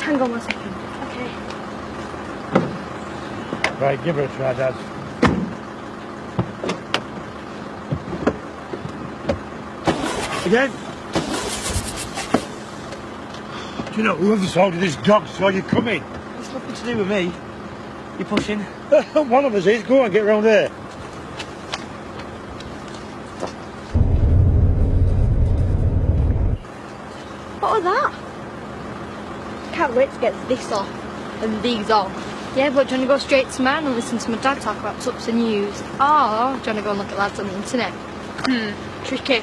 hang on 1 second. Okay. Right, give her a try, Dad. Again? Do you know, whoever's holding this dog saw you coming. It's nothing to do with me. You pushing? One of us is. Go on, get round there. What was that? Can't wait to get this off and these on. Yeah, but do you want to go straight to mine and listen to my dad talk about tops and news? Or do you want to go and look at lads on the internet? Tricky.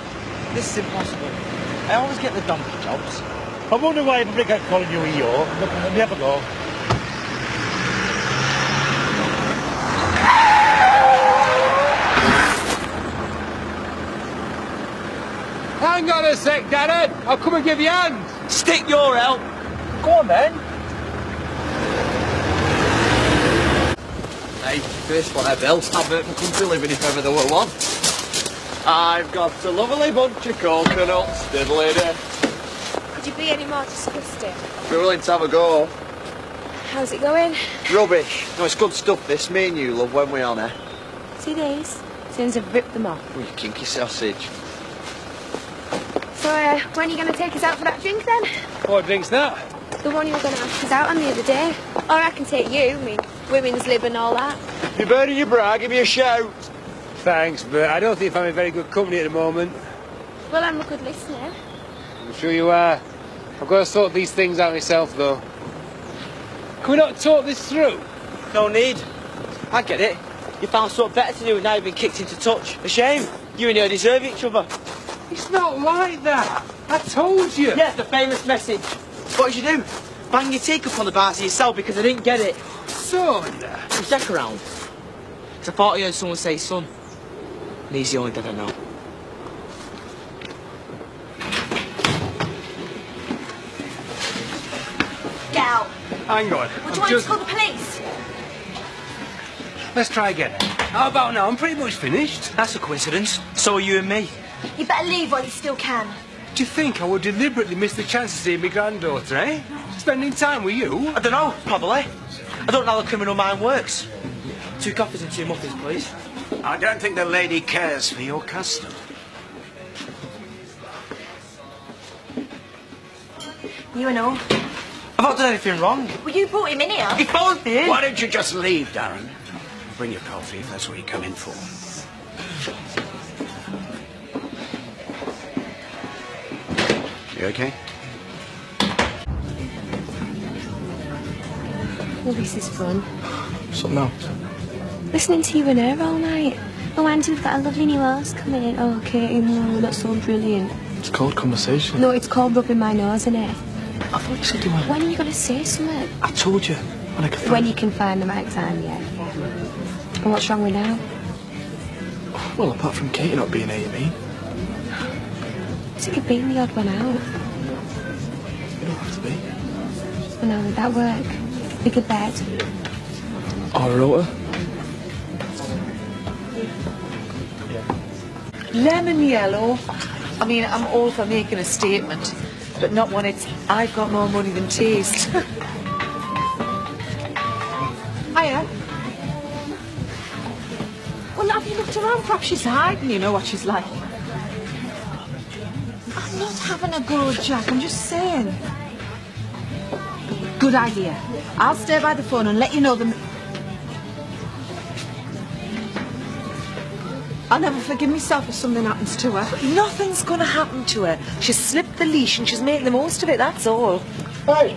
This is impossible. I always get the donkey jobs. I wonder why everybody kept calling you EO. Look, let me have a go. Hang on a sec, Darren. I'll come and give you a hand. Stick your help. Go on, then. Hey, first one ever else advert for country living if ever there were one. I've got a lovely bunch of coconuts, diddly-day. Could you be any more disgusting? If you're willing to have a go. How's it going? Rubbish. No, it's good stuff, this. Me and you, love, when we're on it. See these? Since I've ripped them off. Oh, you kinky sausage. So, when are you going to take us out for that drink, then? What drink's that? The one you were going to ask us out on the other day. Or I can take you, I mean, women's lib and all that. If you're burning your bra, give me a shout. Thanks, but I don't think I'm in very good company at the moment. Well, I'm a good listener. I'm sure you are. I've got to sort these things out myself, though. Can we not talk this through? No need. I get it. You found something better to do and now you've been kicked into touch. A shame. You and her deserve each other. It's not like that. I told you. Yeah, the famous message. What did you do? Bang your teacup on the bar to yourself because I didn't get it. Son. Was Jack around? 'Cause I thought I heard someone say son. And he's the only dad I know. Get out. Hang on. Would you want to call the police? Let's try again. How about now? I'm pretty much finished. That's a coincidence. So are you and me. You better leave while you still can. Do you think I would deliberately miss the chance of seeing my granddaughter, eh? Spending time with you? I don't know, probably. I don't know how the criminal mind works. 2 coffees and 2 muffins, please. I don't think the lady cares for your custom. You and all. I've not done anything wrong. Well, you brought him in here. He phoned me in. Why don't you just leave, Darren? Bring your coffee if that's what you come in for. You okay? Well, this is fun. Something else. Listening to you and her all night. Oh, Auntie, we've got a lovely new house coming in. Oh, Katie, no, that's so brilliant. It's called conversation. No, it's called rubbing my nose, isn't it? I thought you said you were. When are you going to say something? I told you. When I could find When you can find the right time, yeah. And what's wrong with now? Well, apart from Katie not being here, you mean? So you could be the odd one out. You don't have to be. Well, now, would that work? Bigger bed? Or a rota. Lemon yellow. I mean, I'm all for making a statement, but not when it's I've got more money than taste. Hiya. Well, have you looked around? Perhaps she's hiding, you know what she's like. I'm not having a go, Jack, I'm just saying. Good idea. I'll stay by the phone and let you know the... I'll never forgive myself if something happens to her. Nothing's going to happen to her. She's slipped the leash and she's making the most of it, that's all. Hey!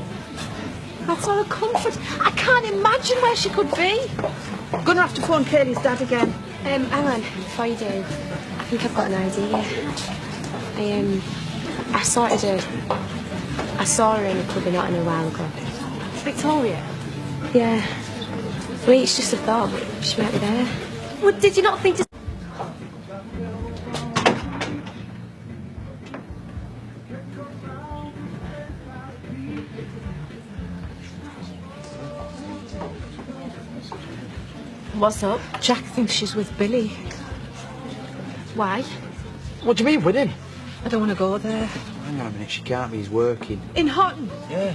That's not a comfort. I can't imagine where she could be. Gonna have to phone Kaylee's dad again. Hang on, before you do, I think I've got an idea. I saw her in a club in Nottingham a while ago. Victoria? Yeah. Wait, it's just a thought, but she might be there. Well, did you not think to... What's up? Jack thinks she's with Billy. Why? What do you mean, with him? I don't want to go there. Hang on a minute, she can't be. He's working. In Houghton? Yeah.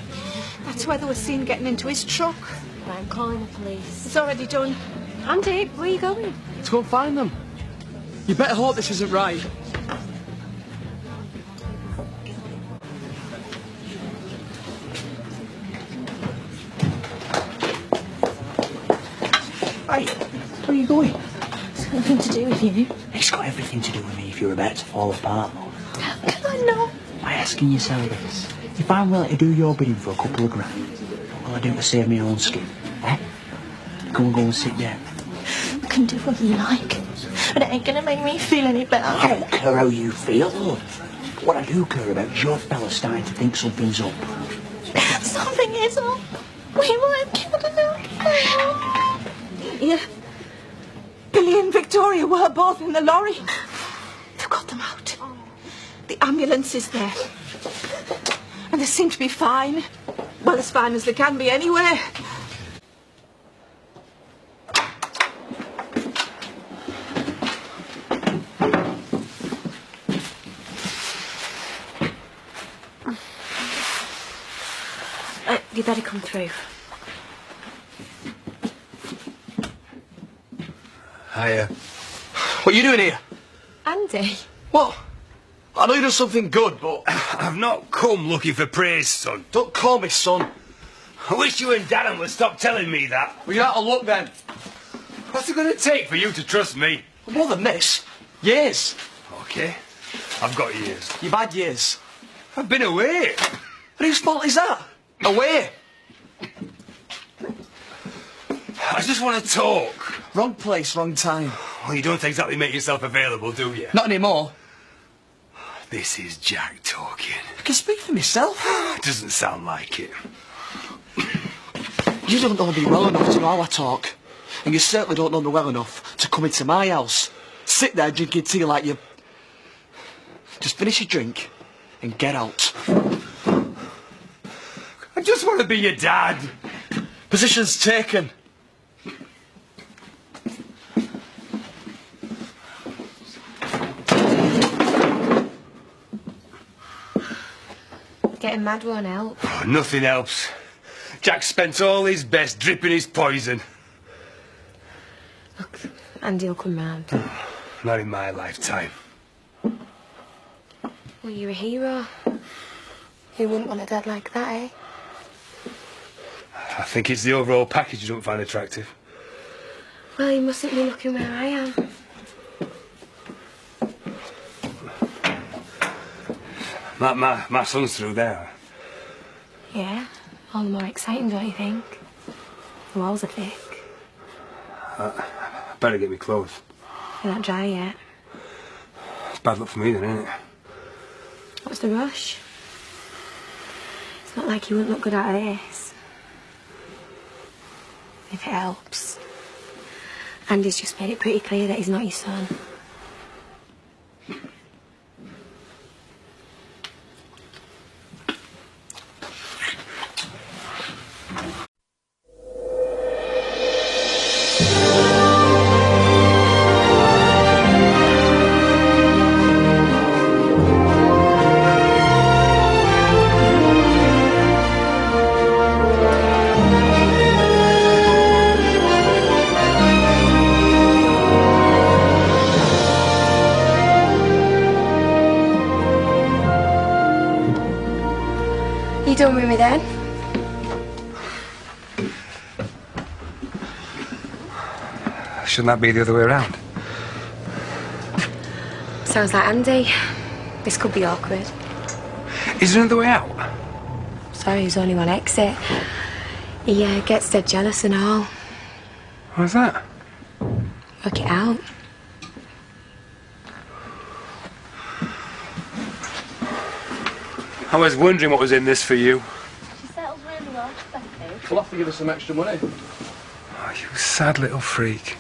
That's where they were seen getting into his truck. Right, I'm calling the police. It's already done. Andy, where are you going? To go and find them. You better hope this isn't right. Hey, where are you going? It's got nothing to do with you. It's got everything to do with me if you're about to fall apart, Lord. How can I know? By asking yourself this. If I'm willing to do your bidding for a couple of grand, what will I do to save my own skin? Eh? Go and sit down. You can do what you like, but it ain't gonna make me feel any better. I don't care how you feel, Lord. But what I do care about is your fella starting to think something's up. Something is up. We might have killed enough. Yeah. Billy and Victoria were both in the lorry. They've got them out. The ambulance is there. And they seem to be fine. Well, as fine as they can be anyway. You better come through. Hiya. What are you doing here? Andy? What? I know you done something good, but... I've not come looking for praise, son. Don't call me son. I wish you and Darren would stop telling me that. Well, you're out of luck then. What's it going to take for you to trust me? More than this. Years. Okay, I've got years. You've had years. I've been away. And whose fault is that? Away. I just want to talk. Wrong place, wrong time. Well, you don't exactly make yourself available, do you? Not anymore. This is Jack talking. I can speak for myself. Doesn't sound like it. You don't know me well enough to know how I talk. And you certainly don't know me well enough to come into my house, sit there drinking tea like you... Just finish your drink and get out. I just want to be your dad. Position's taken. Getting mad won't help. Oh, nothing helps. Jack spent all his best dripping his poison. Look, Andy will come round. Not in my lifetime. Well, you're a hero. Who wouldn't want a dad like that, eh? I think it's the overall package you don't find attractive. Well, you mustn't be looking where I am. My son's through there. Yeah, all the more exciting, don't you think? The walls are thick. Better get me clothes. They're not dry yet. It's bad luck for me then, isn't it? What's the rush? It's not like you wouldn't look good out of this. If it helps. Andy's just made it pretty clear that he's not your son. You done with me then? Shouldn't that be the other way around? Sounds like Andy. This could be awkward. Is there another way out? Sorry, there's only one exit. He gets dead jealous and all. Why's that? Work it out. I was wondering what was in this for you. She settles really well, thank you. We'll have to give us some extra money. Oh, you sad little freak.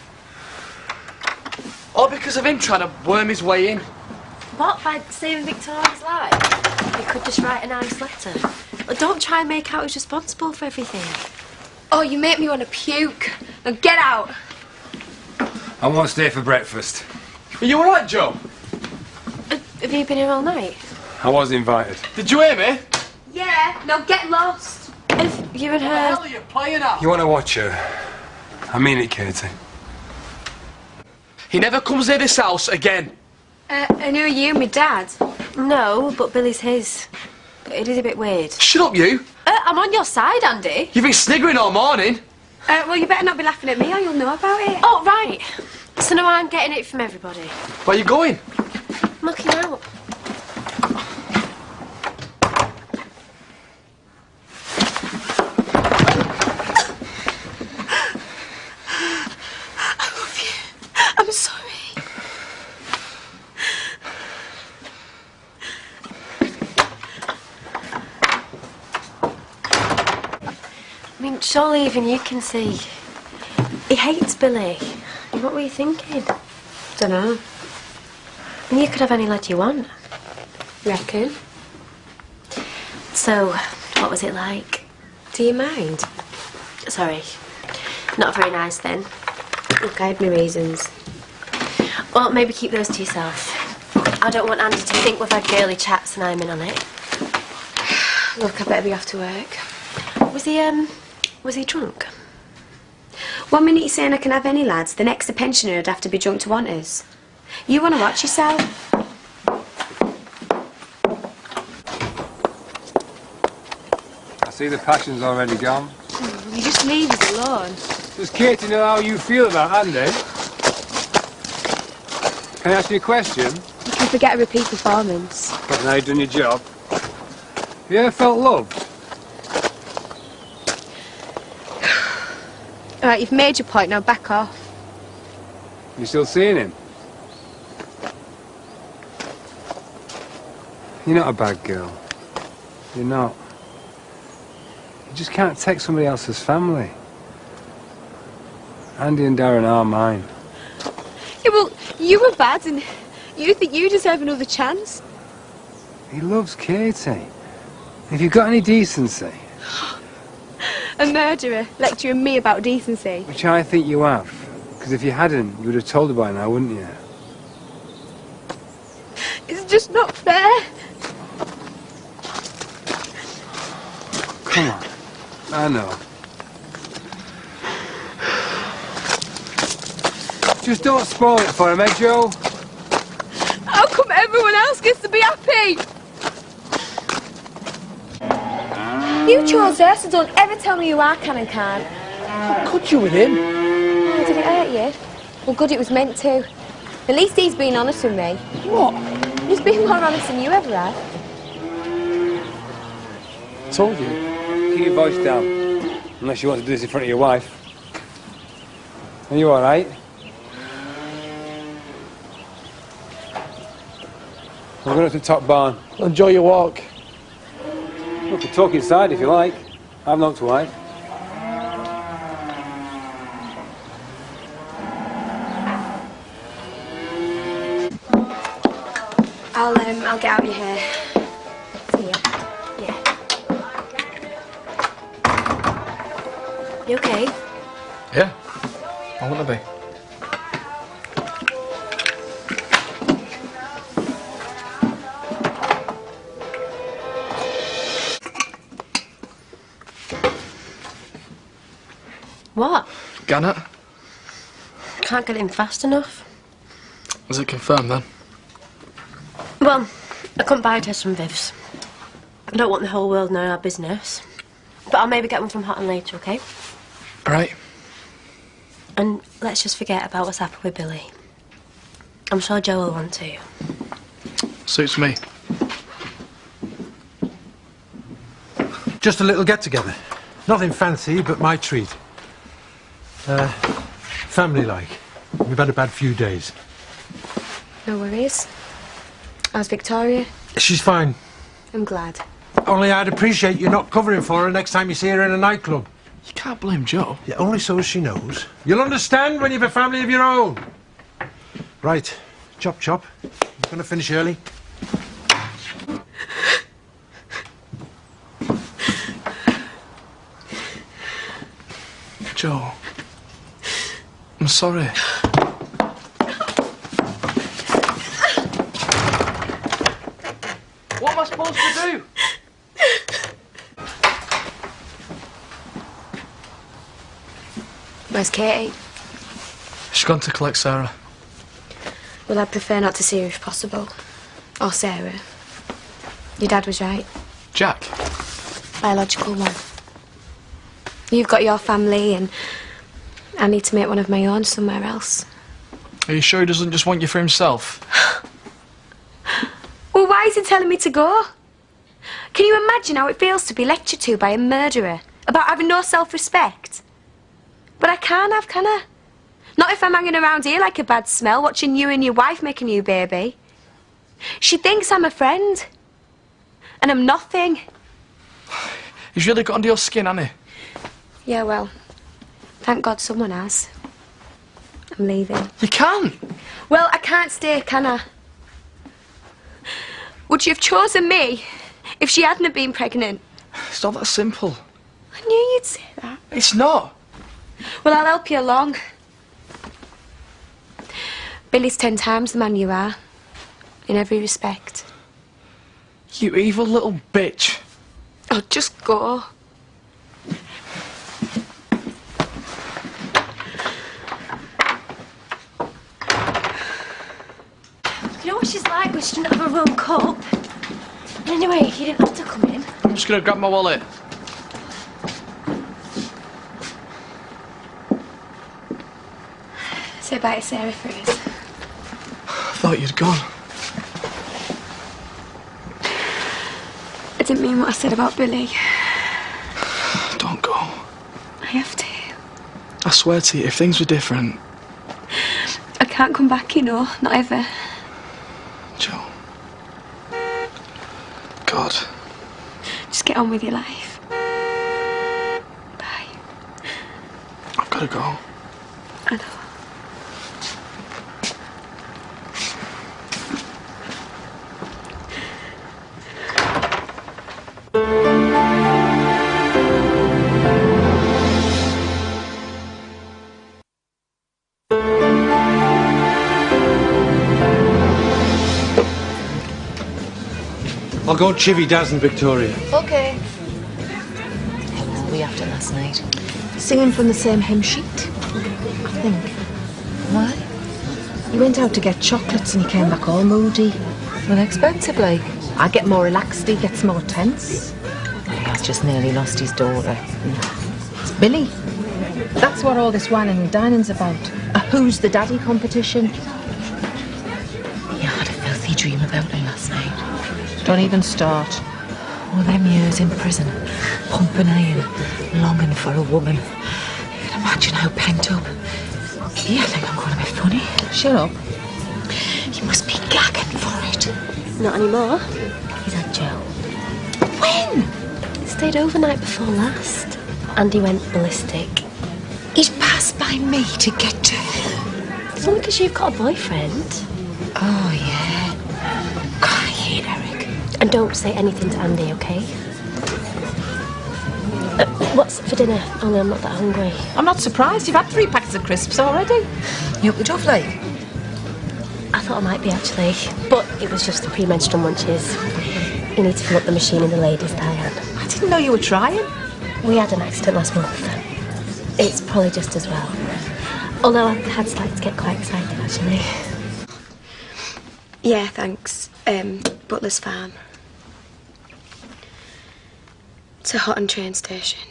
All because of him trying to worm his way in. What, by saving Victoria's life? You could just write a nice letter. Well, don't try and make out who's responsible for everything. Oh, you make me want to puke. Now get out. I won't stay for breakfast. Are you alright, Joe? Have you been here all night? I was invited. Did you hear me? Yeah, now get lost. Have you and What the hell her... are you playing at? You want to watch her? I mean it, Katie. He never comes near this house again. And who are you, my dad? No, but Billy's his. It is a bit weird. Shut up, you. I'm on your side, Andy. You've been sniggering all morning. Well, you better not be laughing at me or you'll know about it. Oh, right. So now I'm getting it from everybody. Where you going? I'm looking out. I'm sorry. I mean, surely even you can see. He hates Billy. What were you thinking? Dunno. And you could have any lad you want. Reckon? So, what was it like? Do you mind? Sorry. Not very nice then. Look, I had my reasons. Well, maybe keep those to yourself. I don't want Andy to think we've had girly chats and I'm in on it. Look, I better be off to work. Was he drunk? 1 minute you're saying I can have any lads, the next a pensioner would have to be drunk to want us. You want to watch yourself? I see the passion's already gone. You just leave us alone. Does Katie know how you feel about Andy? Can I ask you a question? You can forget a repeat performance. But now you've done your job. Have you ever felt loved? Alright, you've made your point, now back off. You still seeing him? You're not a bad girl. You're not. You just can't take somebody else's family. Andy and Darren are mine. Yeah, well, you were bad and you think you deserve another chance? He loves Katie. If you've got any decency, A murderer lecturing me about decency. which I think you have, because if you hadn't, you would have told her by now, wouldn't you? It's just not fair. Come on. I know. Just don't spoil it for him, eh, Joe? How come everyone else gets to be happy? You chose her, so don't ever tell me you are can and can't. How could you with him? Oh, did it hurt you? Well, good, it was meant to. At least he's been honest with me. What? He's been more honest than you ever have. Told you. Keep your voice down. Unless you want to do this in front of your wife. Are you alright? We're going up to the top barn. Enjoy your walk. We can talk inside if you like. I've knocked wide. I'll get out your hair. See ya. Yeah. You okay? Yeah. I want to be. What? Gannett? Can't get it in fast enough. Is it confirmed then? Well, I couldn't buy a test from Viv's. I don't want the whole world knowing our business. But I'll maybe get one from Hotton later, okay? Right. And let's just forget about what's happened with Billy. I'm sure Joe will want to. Suits me. Just a little get-together. Nothing fancy, but my treat. Family-like. We've had a bad few days. No worries. How's Victoria? She's fine. I'm glad. Only I'd appreciate you not covering for her next time you see her in a nightclub. You can't blame Joe. Yeah, only so as she knows. You'll understand when you've a family of your own. Right. Chop, chop. I'm going to finish early. Joe. I'm sorry. supposed to do? Where's Katie? She's gone to collect Sarah. Well, I'd prefer not to see her if possible. Or Sarah. Your dad was right. Jack? Biological one. You've got your family and I need to make one of my own somewhere else. Are you sure he doesn't just want you for himself? Well, why is he telling me to go? Can you imagine how it feels to be lectured to by a murderer about having no self-respect? But I can't have, can I? Not if I'm hanging around here like a bad smell, watching you and your wife make a new baby. She thinks I'm a friend. And I'm nothing. He's really got under your skin, hasn't he? Yeah, well, thank God someone has. I'm leaving. You can. Well, I can't stay, can I? Would you have chosen me if she hadn't have been pregnant? It's not that simple. I knew you'd say that. It's not. Well, I'll help you along. Billy's 10 times the man you are. In every respect. You evil little bitch. Oh, just go. You know what she's like when she didn't have her own cup? Anyway, you didn't have to come in. I'm just gonna grab my wallet. Say bye to Sarah first. I thought you'd gone. I didn't mean what I said about Billy. Don't go. I have to. I swear to you, if things were different... I can't come back, you know, not ever. Joe. God. Just get on with your life. Bye. I've got to go. I know. I'll go chivvy Daz and Victoria. Okay. How were we after last night? Singing from the same hymn sheet, I think. Why? He went out to get chocolates and he came back all moody. Unexpectedly. I get more relaxed, he gets more tense. He has just nearly lost his daughter. It's Billy. That's what all this whining and dining's about. A who's the daddy competition. You had a filthy dream about him last night. Don't even start. All them years in prison, pumping iron, longing for a woman. You can imagine how pent up. You think I'm going to be funny? Shut up. You must be gagging for it. Not anymore. He's had Joe. When? He stayed overnight before last. And he went ballistic. He's passed by me to get to her. It's only because you've got a boyfriend. Oh, yeah. God, I hate Eric. And don't say anything to Andy, okay? What's for dinner? Oh, no, I'm not that hungry. I'm not surprised. You've had 3 packets of crisps already. You up the duff, like? I thought I might be, actually. But it was just the premenstrual munches. You need to fill up the machine in the ladies, Diane. I didn't know you were trying. We had an accident last month. It's probably just as well. Although I've had started to get quite excited, actually. Yeah, thanks. Butler's Farm. It's a Hotton train station.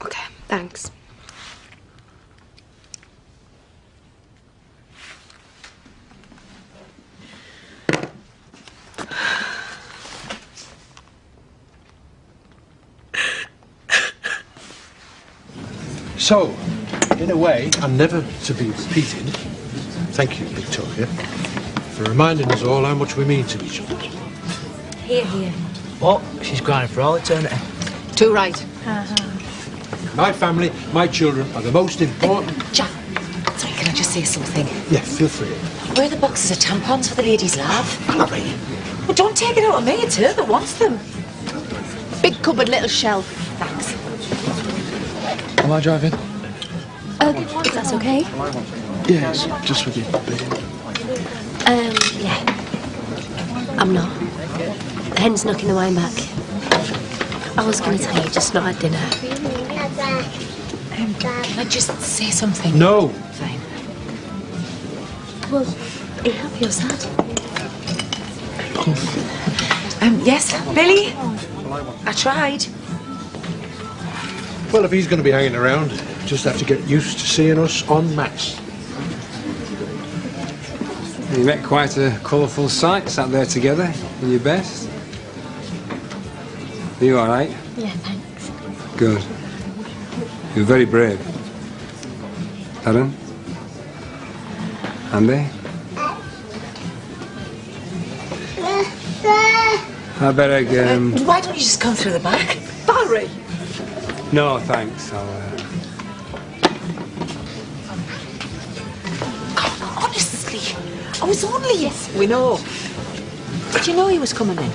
Okay, thanks. So, in a way, and never to be repeated, thank you, Victoria, for reminding us all how much we mean to each other. Here, here. What? She's grinding for all eternity. Too right. My family, my children are the most important... Jack, sorry, can I just say something? Yeah, feel free. Where are the boxes of tampons for the ladies' lab? Harry. Well, don't take it out on me, it's her that wants them. Big cupboard, little shelf. Thanks. Am I driving? If that's okay. Yes, just with you, baby. Yeah. I'm not. Hence knocking the wine back. I was going to tell you, just not at dinner. Can I just say something? No. Fine. Well, are you happy or sad? Yes, Billy? I tried. Well, if he's going to be hanging around, just have to get used to seeing us en masse. You met quite a colourful sight, sat there together, in your best. Are you all right? Yeah, thanks. Good. You're very brave. Helen? Andy? I better go. Why don't you just come through the back? Barry! No, thanks. I'll. God, honestly, I was only... Yes, we know. Did you know he was coming in?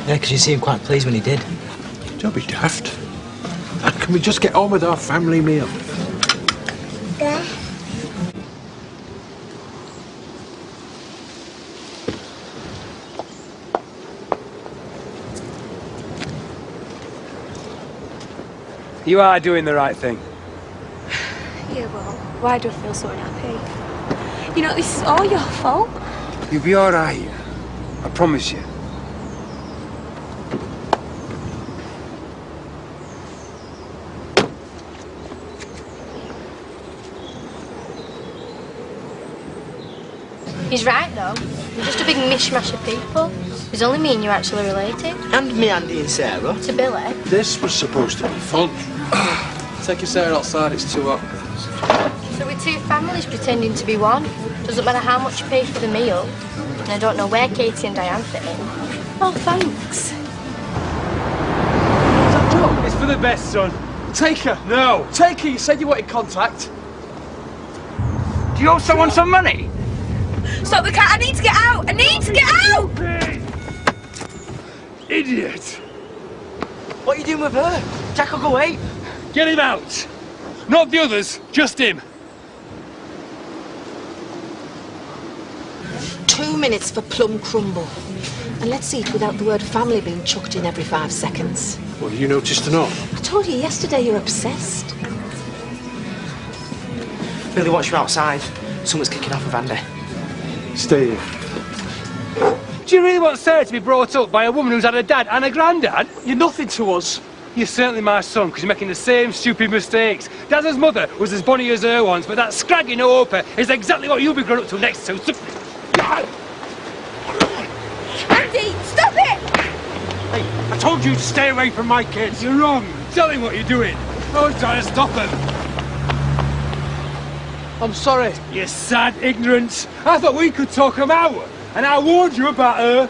Yeah, because you seemed quite pleased when he did. Don't be daft. And can we just get on with our family meal? You are doing the right thing. Yeah, well, why do I feel so unhappy? You know, this is all your fault. You'll be all right. I promise you. He's right, though. We're just a big mishmash of people. There's only me and you actually related. And me, Andy and Sarah. To Billy. This was supposed to be fun. Take Sarah outside, it's too hot. So we're two families pretending to be one. Doesn't matter how much you pay for the meal. And I don't know where Katie and Diane fit in. Oh, thanks. It's for the best, son. Take her. No. Take her, you said you wanted contact. Do you owe someone some money? Stop the cat, I need to get out! I need to get out! Idiot. What are you doing with her? Jack will go away. Get him out. Not the others, just him. 2 minutes for plum crumble. And let's eat without the word family being chucked in every 5 seconds. Well, you noticed or not? I told you yesterday you're obsessed. Billy wants you outside. Someone's kicking off with Andy. Stay here. Do you really want Sarah to be brought up by a woman who's had a dad and a granddad? You're nothing to us. You're certainly my son, because you're making the same stupid mistakes. Dad's mother was as bonny as her once, but that scraggy no-oper is exactly what you'll be grown up to next to. Andy, stop it! Hey, I told you to stay away from my kids. You're wrong. Tell him what you're doing. I was trying to stop him. I'm sorry. You sad ignorance. I thought we could talk him out, and I warned you about her.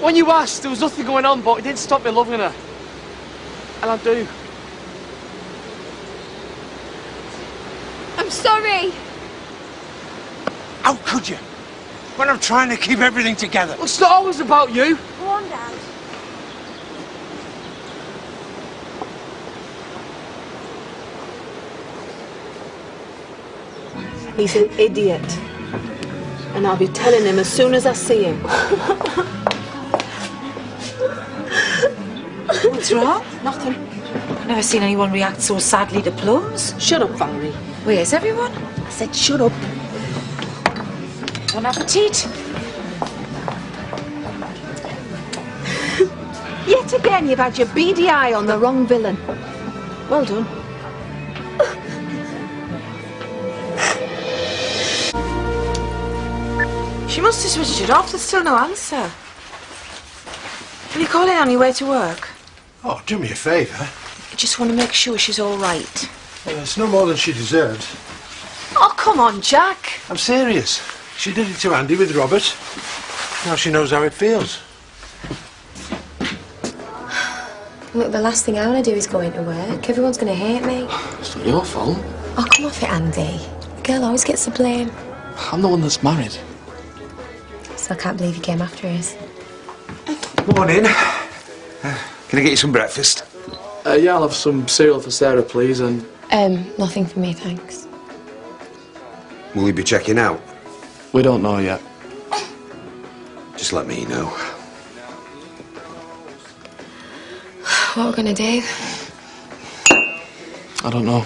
When you asked, there was nothing going on, but it didn't stop me loving her. And I do. I'm sorry. How could you? When I'm trying to keep everything together. Well, it's not always about you. Go on, Dad. He's an idiot. And I'll be telling him as soon as I see him. What's wrong? Nothing. I've never seen anyone react so sadly to plums. Shut up, Valerie. Where's everyone? I said shut up. Bon appetit. Yet again, you've had your beady eye on the wrong villain. Well done. She must have switched it off. There's still no answer. Will you call in on your way to work? Oh, do me a favour. I just want to make sure she's all right. Well, it's no more than she deserved. Oh, come on, Jack. I'm serious. She did it to Andy with Robert. Now she knows how it feels. Look, the last thing I want to do is go into work. Everyone's going to hate me. It's not your fault. Oh, come off it, Andy. The girl always gets the blame. I'm the one that's married. So I can't believe you came after us. Morning. Can I get you some breakfast? Yeah, I'll have some cereal for Sarah, please, and... Nothing for me, thanks. Will you be checking out? We don't know yet. Just let me know. What are we gonna do? I don't know.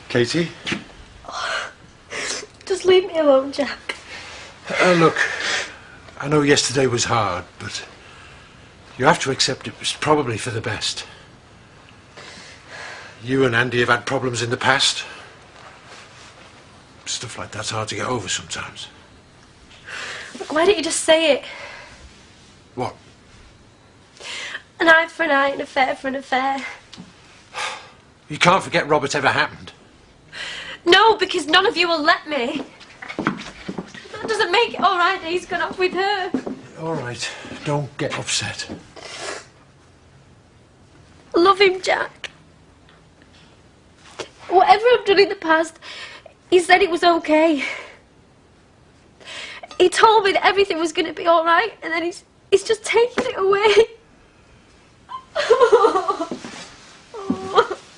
Katie? Just leave me alone, Jack. Look, I know yesterday was hard, but you have to accept it was probably for the best. You and Andy have had problems in the past. Stuff like that's hard to get over sometimes. Look, why don't you just say it? What? An eye for an eye, an affair for an affair. You can't forget Robert ever happened. No, because none of you will let me. That doesn't make it all right that he's gone off with her. All right, don't get upset. I love him, Jack. Whatever I've done in the past, he said it was okay. He told me that everything was going to be all right, and then he's just taken it away.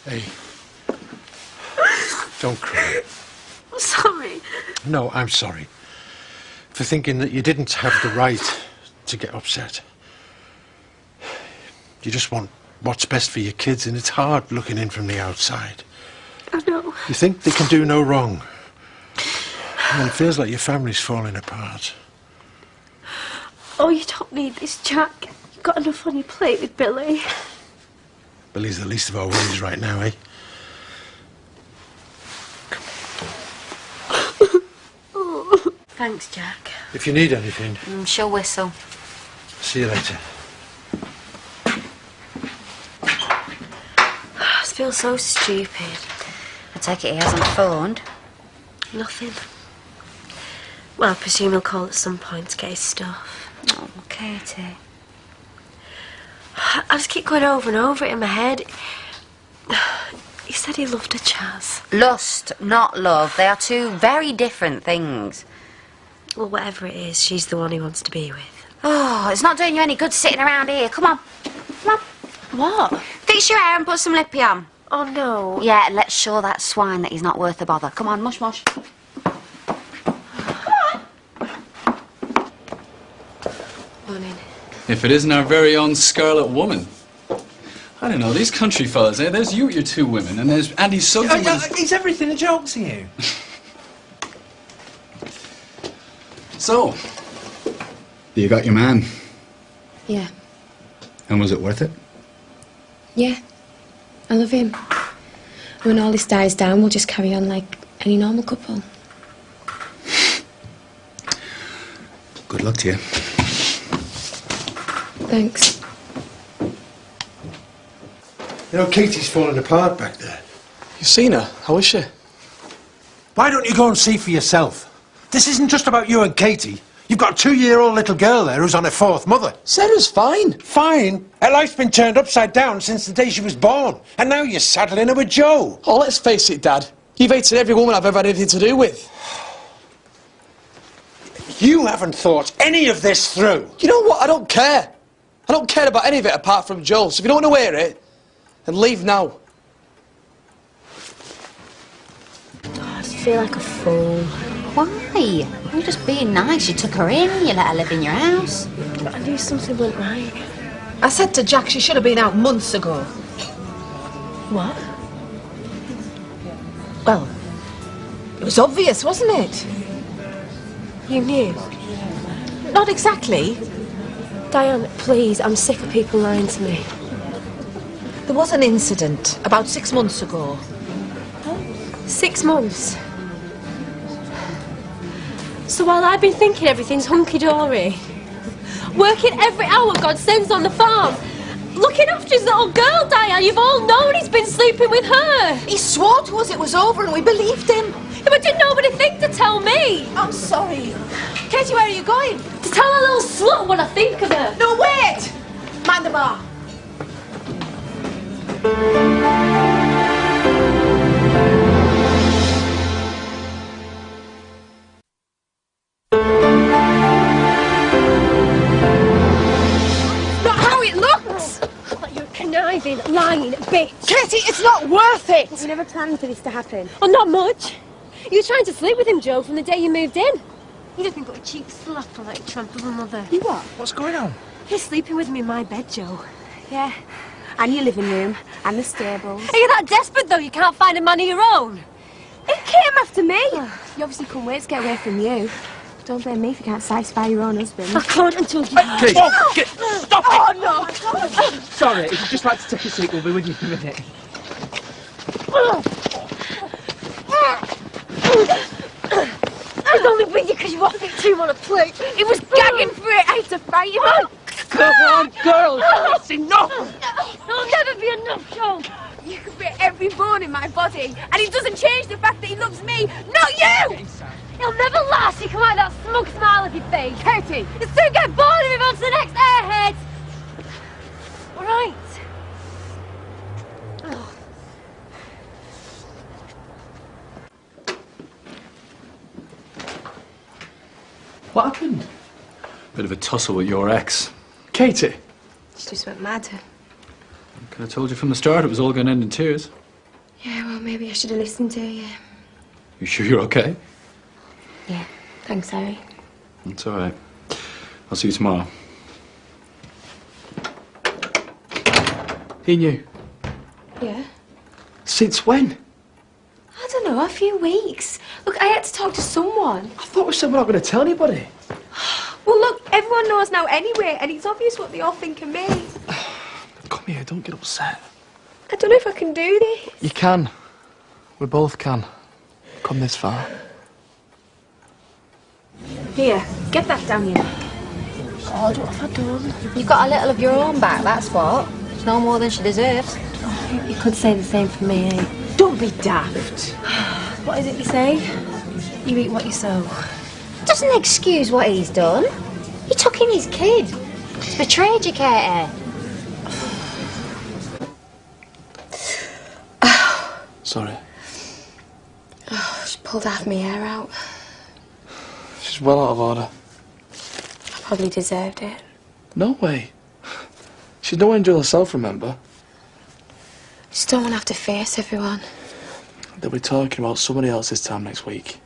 Hey, don't cry. I'm sorry. No, I'm sorry for thinking that you didn't have the right to get upset. You just want what's best for your kids, and it's hard looking in from the outside. I know. You think they can do no wrong, and it feels like your family's falling apart. Oh, you don't need this, Jack. You've got enough on your plate with Billy. Billy's the least of our worries right now, eh? Thanks, Jack. If you need anything, She'll whistle. see you later. I feel so stupid. I take it he hasn't phoned. Nothing. Well, I presume he'll call at some point to get his stuff. Oh, Katie. I just keep going over and over it in my head. He said he loved a Chaz. Lust, not love. They are two very different things. Well, whatever it is, she's the one he wants to be with. Oh, it's not doing you any good sitting around here. Come on. Come on. What? Fix your hair and put some lippy on. Oh, no. Yeah, let's show that swine that he's not worth the bother. Come on, mush mush. Morning. If it isn't our very own Scarlet Woman. I don't know, these country fellas, eh? There's you with your two women, and there's Andy Sugden with his... Is everything a joke to you? So, you got your man, Yeah. and was it worth it? Yeah. I love him. When all this dies down, we'll just carry on like any normal couple. Good luck to you. Thanks. You know, Katie's falling apart back there. You seen her? How is she? Why don't you go and see for yourself? This isn't just about you and Katie. You've got a 2-year-old little girl there who's on her 4th mother. Sarah's fine. Fine? Her life's been turned upside down since the day she was born. And now you're saddling her with Joe. Oh, let's face it, Dad. You've hated every woman I've ever had anything to do with. You haven't thought any of this through. You know what? I don't care. I don't care about any of it apart from Joe. So if you don't want to hear it, then leave now. I just feel like a fool. Why? You're just being nice. You took her in, you let her live in your house. I knew something went right. I said to Jack she should have been out months ago. What? Well, it was obvious, wasn't it? You knew? Not exactly. Diane, please, I'm sick of people lying to me. There was an incident about 6 months ago. 6 months? So while I've been thinking everything's hunky-dory, working every hour God sends on the farm, looking after his little girl, Diane, you've all known he's been sleeping with her. He swore to us it was over and we believed him. But did nobody think to tell me? I'm sorry. Katie, where are you going? To tell a little slut what I think of her. No, wait! Mind the bar. Not how it looks! Like you're a conniving, lying bitch. Katie, it's not worth it! You never planned for this to happen. Oh, not much. You were trying to sleep with him, Joe, from the day you moved in. He doesn't got a cheap slap for like a tramp of a mother. You what? What's going on? He's sleeping with me in my bed, Joe. Yeah. And your living room, and the stables. Are you that desperate, though, you can't find a man of your own? He came after me. Oh, you obviously couldn't wait to get away from you. Don't blame me if you can't satisfy your own husband. I can't until you... Kate, stop it! Oh, no! Sorry, if you'd just like to take a seat, we'll be with you in a minute. I was only with you because you wanted too on a plate. He was gagging for it. I had to fight him out. Come on, girls! That's enough! There'll never be enough, Joe. You can fit every bone in my body, and it doesn't change the fact that he loves me, not you! He'll never last. You come out that smug smile of your face. Katie! You'll soon get bored of him on to the next airhead. All right. Oh. What happened? Bit of a tussle with your ex. Katie? She just went mad. Could have told you from the start it was all going to end in tears. Yeah, well, maybe I should have listened to you. You sure you're okay? Yeah, thanks, Harry. It's all right. I'll see you tomorrow. He knew. Yeah? Since when? I don't know, a few weeks. Look, I had to talk to someone. I thought we said we're not going to tell anybody. Well, look, everyone knows now anyway, and it's obvious what they all think of me. Come here, don't get upset. I don't know if I can do this. You can. We both can. Come this far. Here, get that down here. God, what have I done? You've got a little of your own back, that's what. It's no more than she deserves. Oh, you could say the same for me, eh? Don't be daft. What is it you say? You eat what you sow. Doesn't excuse what he's done. He took in his kid. He's betrayed you, Katie. Sorry. Oh, she pulled half my hair out. She's well out of order. I probably deserved it. No way. She's no angel herself, remember? Just don't want to have to face everyone. They'll be talking about somebody else this time next week.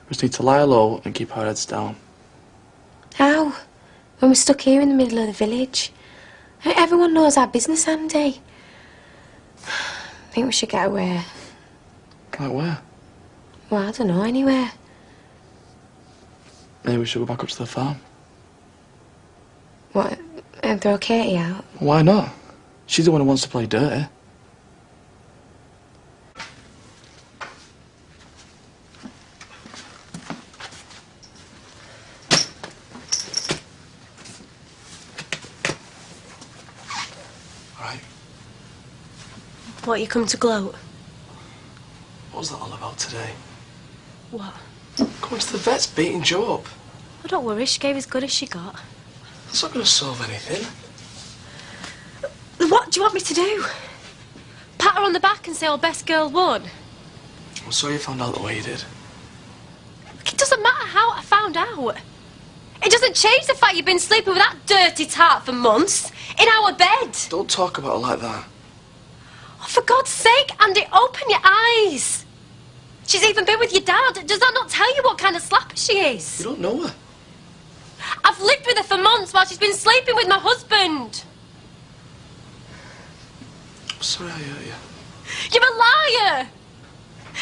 We just need to lie low and keep our heads down. How? When we're stuck here in the middle of the village. Everyone knows our business, Andy. I think we should get away. Like where? Well, I don't know, anywhere. Maybe we should go back up to the farm. What? And throw Katie out? Why not? She's the one who wants to play dirty. What, you come to gloat? What was that all about today? What? Going to the vet's beating Joe up. Oh, don't worry, she gave as good as she got. That's not going to solve anything. What do you want me to do? Pat her on the back and say, oh, best girl won? I'm sorry you found out the way you did. It doesn't matter how I found out. It doesn't change the fact you've been sleeping with that dirty tart for months in our bed. Don't talk about her like that. Oh, for God's sake, Andy, open your eyes. She's even been with your dad. Does that not tell you what kind of slapper she is? You don't know her. I've lived with her for months while she's been sleeping with my husband. I'm sorry I hurt you. You're a liar.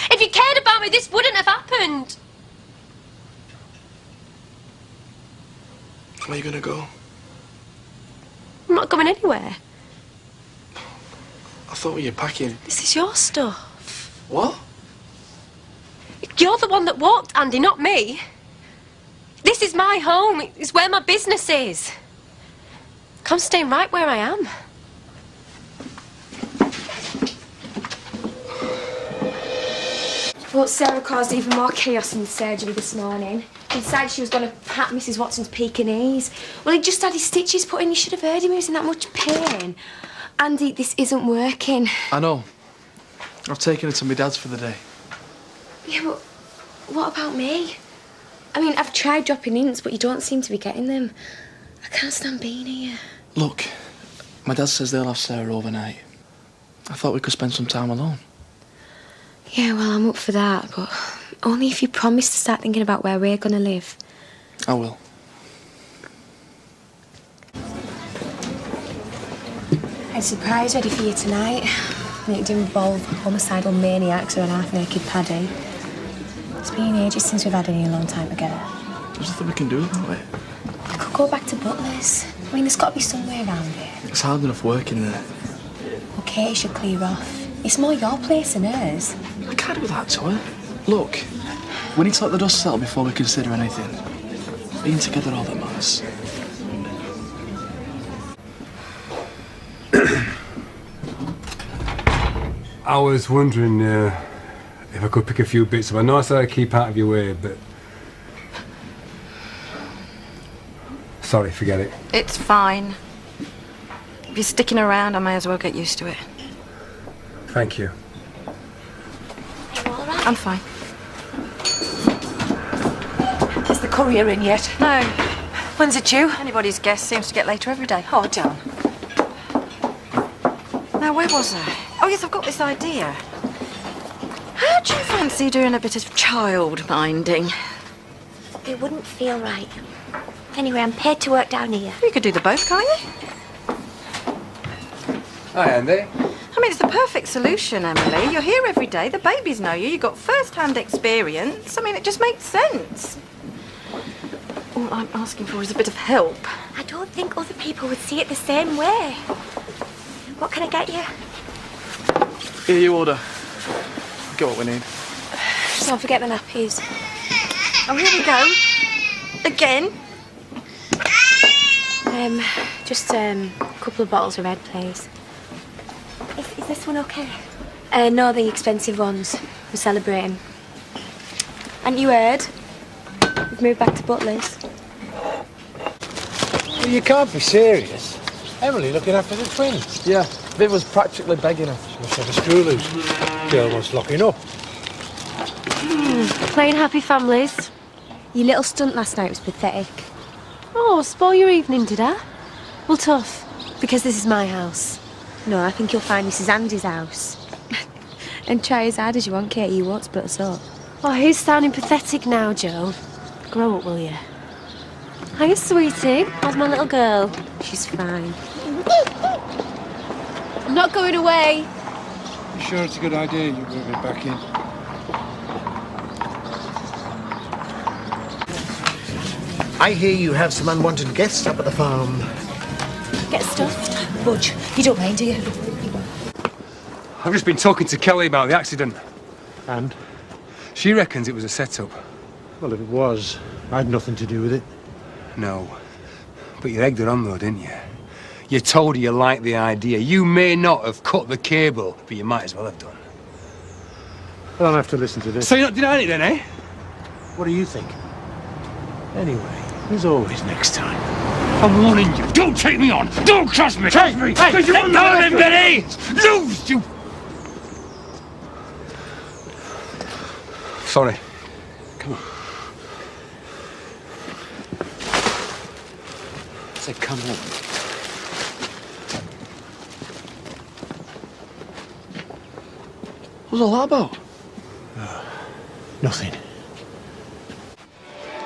If you cared about me, this wouldn't have happened. Where are you going to go? I'm not going anywhere. I thought you were packing. This is your stuff. What? You're the one that walked, Andy, not me. This is my home. It's where my business is. I'm staying right where I am. thought Sarah caused even more chaos in the surgery this morning. He decided she was going to pat Mrs. Watson's Pekingese. Well, he'd just had his stitches put in. You should have heard him. He was in that much pain. Andy, this isn't working. I know. I've taken her to my dad's for the day. Yeah, but what about me? I mean, I've tried dropping hints, but you don't seem to be getting them. I can't stand being here. Look, my dad says they'll have Sarah overnight. I thought we could spend some time alone. Yeah, well, I'm up for that, but only if you promise to start thinking about where we're going to live. I will. I had a surprise ready for you tonight. It'd involve homicidal maniacs or an half-naked paddy. It's been ages since we've had any long time together. There's nothing we can do about it. We could go back to Butler's. I mean, there's got to be somewhere around here. It's hard enough working there. Okay, it should clear off. It's more your place than hers. I can't do that to her. Look, we need to let the dust settle before we consider anything. Being together all that matters. I was wondering if I could pick a few bits up. I know I said I'd keep out of your way, but... Sorry, forget it. It's fine. If you're sticking around, I may as well get used to it. Thank you. I'm fine. Is the courier in yet? No. When's it due? Anybody's guess seems to get later every day. Oh, damn. Now, where was I? Oh, yes, I've got this idea. How do you fancy doing a bit of child minding? It wouldn't feel right. Anyway, I'm paid to work down here. You could do the both, can't you? Hi, Andy. I mean, it's the perfect solution, Emily. You're here every day, the babies know you, you've got first-hand experience. I mean, it just makes sense. All I'm asking for is a bit of help. I don't think other people would see it the same way. What can I get you? Here, you order. Get what we need. Don't forget the nappies. Oh, here we go. Again. Just a couple of bottles of red, please. Is this one okay? No, the expensive ones. We're celebrating. And you heard? We've moved back to Butler's. Well, you can't be serious. Emily looking after the twins. Yeah, Viv was practically begging her. She must have a screw loose. Girl wants locking up. Playing happy families. Your little stunt last night was pathetic. Oh, spoil your evening, did I? Well, tough, because this is my house. No, I think you'll find this is Andy's house. And try as hard as you want, Katie, you won't split us up. Oh, who's sounding pathetic now, Joe? Grow up, will you? Hiya, sweetie. How's my little girl? She's fine. I'm not going away. You sure it's a good idea you bring me back in? I hear you have some unwanted guests up at the farm. Get stuffed. Budge, you don't mind, do you? I've just been talking to Kelly about the accident. And? She reckons it was a set-up. Well, if it was, I had nothing to do with it. No. But you egged her on, though, didn't you? You told her you liked the idea. You may not have cut the cable, but you might as well have done. I don't have to listen to this. So you're not denying it, then, eh? What do you think? Anyway, there's always next time. I'm warning you. Don't take me on. Don't trust me. Trust me. Because you're not in Benny. Lose you. Sorry. Come on. I said, come on. What was all that about? Nothing.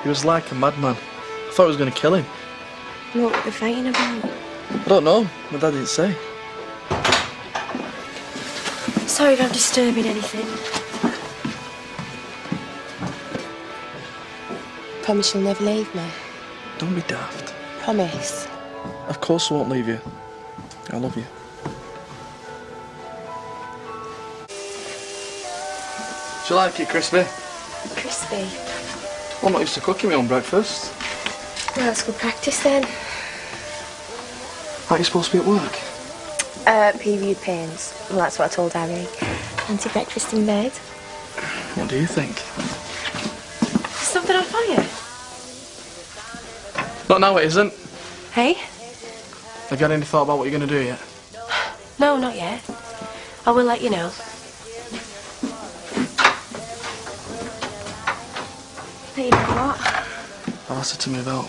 He was like a madman. I thought I was going to kill him. What were they fighting about? I don't know. My dad didn't say. Sorry if I'm disturbing anything. Promise you'll never leave me. Don't be daft. Promise. Of course I won't leave you. I love you. Do you like it crispy? Crispy. Well, I'm not used to cooking my own breakfast. Well, that's good practice then. Aren't you supposed to be at work? Period pains. Well, that's what I told Harry. Anti-breakfast in bed. What do you think? Is something on fire? Not now, it isn't. Hey? Have you had any thought about what you're going to do yet? No, not yet. I will let you know. But you know what? I'll ask her to move out.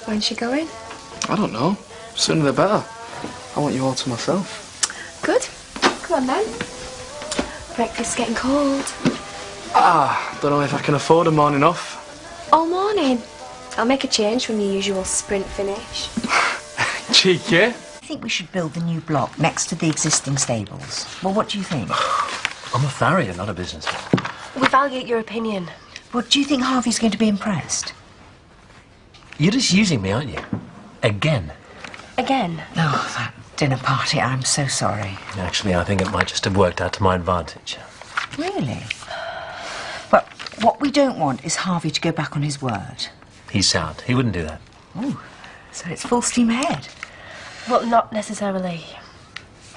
When's she going? I don't know. Sooner the better. I want you all to myself. Good. Come on then. Breakfast's getting cold. Don't know if I can afford a morning off. All morning. I'll make a change from the usual sprint finish. Cheeky. I think we should build the new block next to the existing stables. Well, what do you think? I'm a farrier, not a businessman. We value your opinion. Well, do you think Harvey's going to be impressed? You're just using me, aren't you? Again. Again? Oh, that dinner party, I'm so sorry. Actually, I think it might just have worked out to my advantage. Really? Well, what we don't want is Harvey to go back on his word. He's sound. He wouldn't do that. Oh, so it's full steam ahead. Well, not necessarily.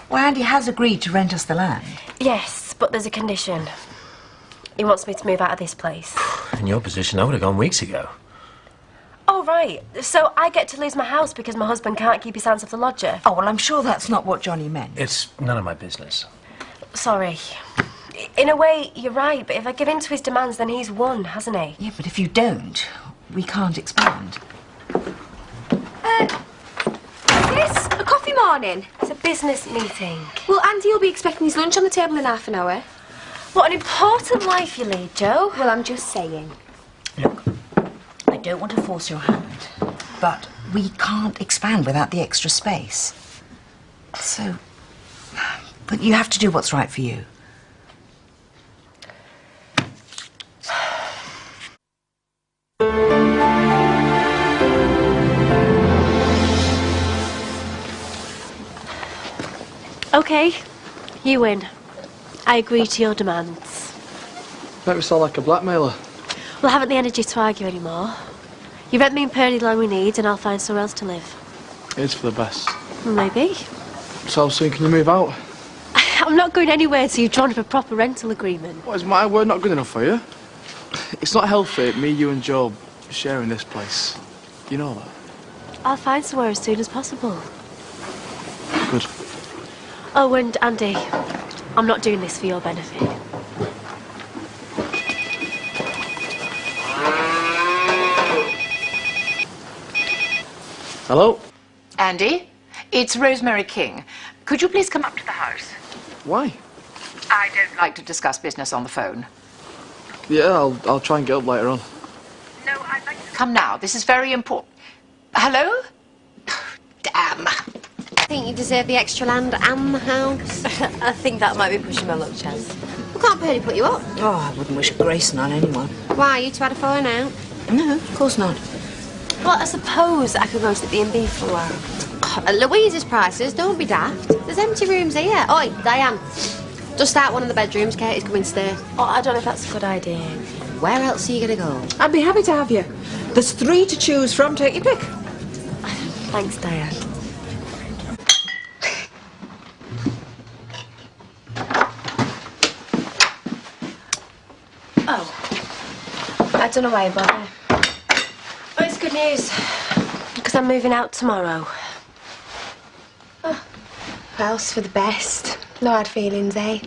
Well, Andy has agreed to rent us the land. Yes, but there's a condition. He wants me to move out of this place. In your position, I would have gone weeks ago. Oh, right. So I get to lose my house because my husband can't keep his hands off the lodger? Oh, well, I'm sure that's not what Johnny meant. It's none of my business. Sorry. In a way, you're right, but if I give in to his demands, then he's won, hasn't he? Yeah, but if you don't, we can't expand. Is this a coffee morning? It's a business meeting. Well, Andy will be expecting his lunch on the table in half an hour. What an important life you lead, Joe. Well, I'm just saying. Look, I don't want to force your hand, but we can't expand without the extra space. So, but you have to do what's right for you. OK, you win. I agree to your demands. Make me sound like a blackmailer. Well, I haven't the energy to argue anymore. You rent me in Purley the long we need and I'll find somewhere else to live. It's for the best. Maybe. So how soon can you move out? I'm not going anywhere till you've drawn up a proper rental agreement. What, is my word not good enough for you? It's not healthy, me, you and Joe sharing this place. You know that? I'll find somewhere as soon as possible. Good. Oh, and Andy, I'm not doing this for your benefit. Hello? Andy, it's Rosemary King. Could you please come up to the house? Why? I don't like to discuss business on the phone. Yeah, I'll try and get up later on. No, I'd like to come now. This is very important. Hello? Damn. I think you deserve the extra land and the house. I think that might be pushing my luck, Chaz. We can't Purley put you up. Oh, I wouldn't wish Grayson on anyone. Why, you two had a falling out? No, of course not. Well, I suppose I could go to the B&B for a while. At Louise's prices, don't be daft. There's empty rooms here. Oi, Diane. Just start one of the bedrooms, Katie's coming to stay. Oh, I don't know if that's a good idea. Where else are you going to go? I'd be happy to have you. There's 3 to choose from. Take your pick. Thanks, Diane. Oh. I don't know why I bother. Oh, it's good news. Because I'm moving out tomorrow. Oh. Well, it's for the best. No hard feelings, eh?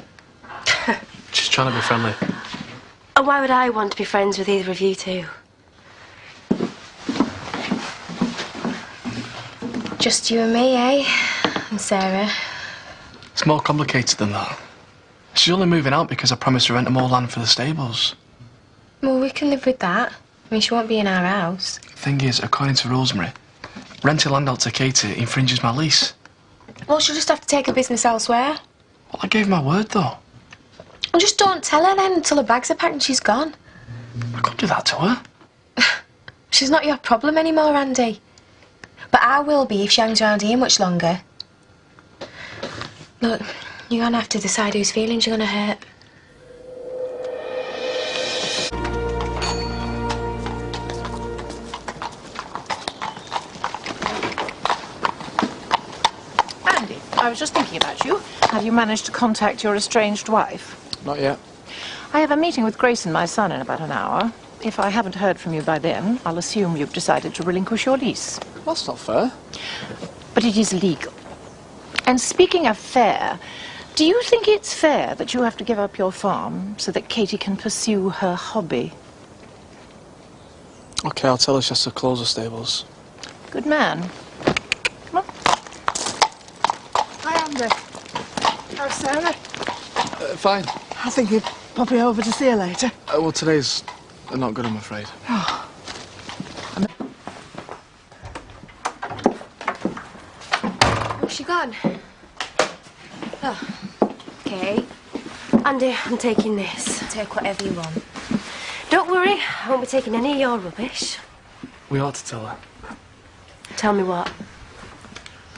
Just trying to be friendly. Oh, why would I want to be friends with either of you two? Just you and me, eh? And Sarah. It's more complicated than that. She's only moving out because I promised to rent her more land for the stables. Well, we can live with that. I mean, she won't be in our house. Thing is, according to Rosemary, renting land out to Katie infringes my lease. Well, she'll just have to take her business elsewhere. Well, I gave my word, though. Well, just don't tell her then until her bags are packed and she's gone. I couldn't do that to her. She's not your problem anymore, Andy. But I will be if she hangs around here much longer. Look, you're going to have to decide whose feelings you're going to hurt. Andy, I was just thinking about you. Have you managed to contact your estranged wife? Not yet. I have a meeting with Grace and my son in about an hour. If I haven't heard from you by then, I'll assume you've decided to relinquish your lease. That's not fair. But it is legal. And speaking of fair, do you think it's fair that you have to give up your farm so that Katie can pursue her hobby? Okay, I'll tell her she has to close the stables. Good man. Come on. Hi, Andy. How's Sarah? Fine. I think you're popping over to see her later. Well, today's not good, I'm afraid. Where's she gone? Oh, okay. Andy, I'm taking this. Take whatever you want. Don't worry, I won't be taking any of your rubbish. We ought to tell her. Tell me what?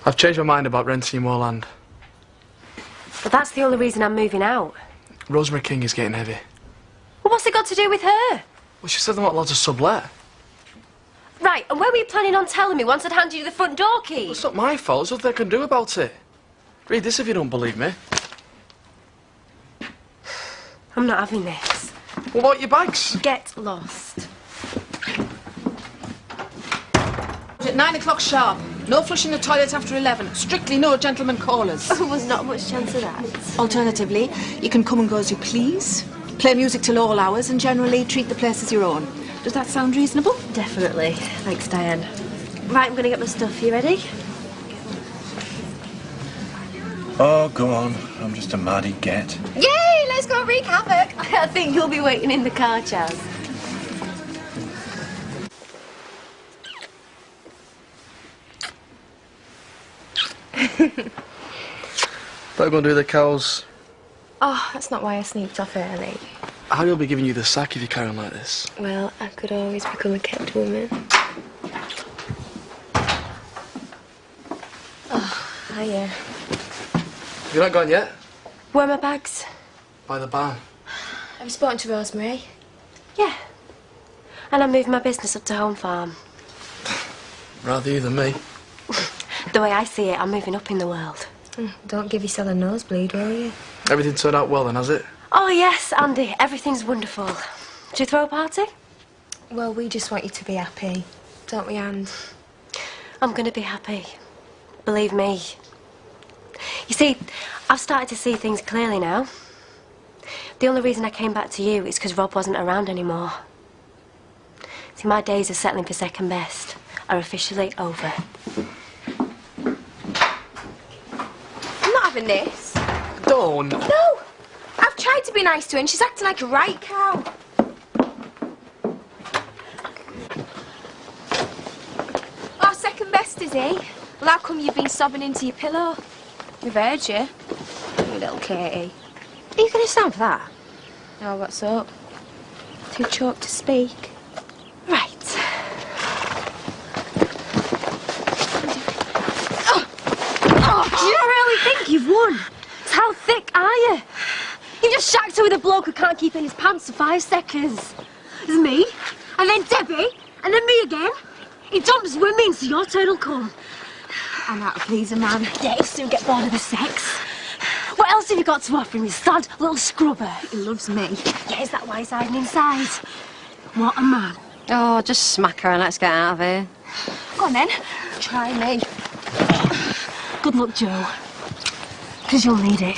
I've changed my mind about renting you more land. But that's the only reason I'm moving out. Rosemary King is getting heavy. Well, what's it got to do with her? Well, she said they want lots of sublet. Right, and where were you planning on telling me once I'd handed you the front door key? Well, it's not my fault, there's nothing I can do about it. Read this if you don't believe me. I'm not having this. What about your bags? Get lost. At 9 o'clock sharp. No flushing the toilet after 11. Strictly no gentlemen callers. There's not much chance of that. Alternatively, you can come and go as you please, play music till all hours, and generally treat the place as your own. Does that sound reasonable? Definitely. Thanks, Diane. Right, I'm going to get my stuff. You ready? Oh, go on. I'm just a maddy get. Yay! Let's go wreak havoc. I think you'll be waiting in the car, Chaz. Better go and do the cows. Oh, that's not why I sneaked off early. Harry will be giving you the sack if you carry on like this. Well, I could always become a kept woman. Oh, hiya. Have you not gone yet? Where are my bags? By the barn. Have you spoken to Rosemary? Yeah. And I'm moving my business up to Home Farm. Rather you than me. The way I see it, I'm moving up in the world. Don't give yourself a nosebleed, will you? Everything turned out well then, has it? Oh, yes, Andy. Everything's wonderful. Should you throw a party? Well, we just want you to be happy, don't we, Anne? I'm going to be happy. Believe me. You see, I've started to see things clearly now. The only reason I came back to you is because Rob wasn't around anymore. See, my days of settling for second best are officially over. I'm not having this. Don't. No! I've tried to be nice to her and she's acting like a right cow. Oh, second best, is he? Well, how come you've been sobbing into your pillow? We've heard you. You little Katie. Are you going to stand for that? Oh, what's up? Too choked to speak. Right. Do you really think you've won? How thick are you? You just shacked her with a bloke who can't keep in his pants for 5 seconds. There's me, and then Debbie, and then me again. He dumps women, so your turn will come. I'm out to please a man. Yeah, he'll soon get bored of the sex. What else have you got to offer him, you sad little scrubber? He loves me. Yeah, is that why he's hiding inside? What a man. Oh, just smack her and let's get out of here. Go on then, try me. Good luck, Joe. Because you'll need it.